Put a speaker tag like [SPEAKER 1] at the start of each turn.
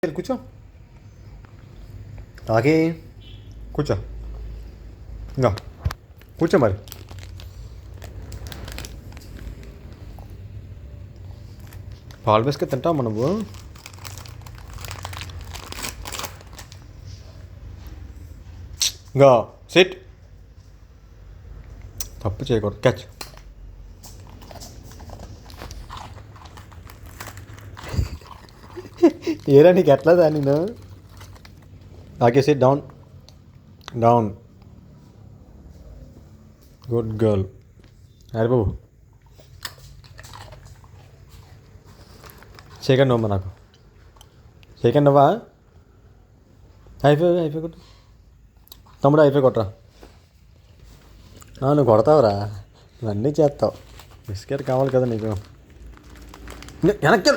[SPEAKER 1] కూర్చో తాగే కూర్చో ఇంకా కూర్చో మరి పాలు బిస్కెట్ తింటావా నువ్వు ఇంకా సిట్ తప్పు చేయకూడదు క్యాచ్ ఏరా నీకు ఎట్లా నేను okay SIT down down good girl అరే బాబు సెకండ్ అమ్మా నాకు సెకండ్ అవ్వా అయిపోయి కొట్టు తమ్ముడు అయిపోయి కొట్టరా నువ్వు కొడతావురా ఇవన్నీ చేస్తావు బిస్కెట్ కావాలి కదా నీకు వెనక్కి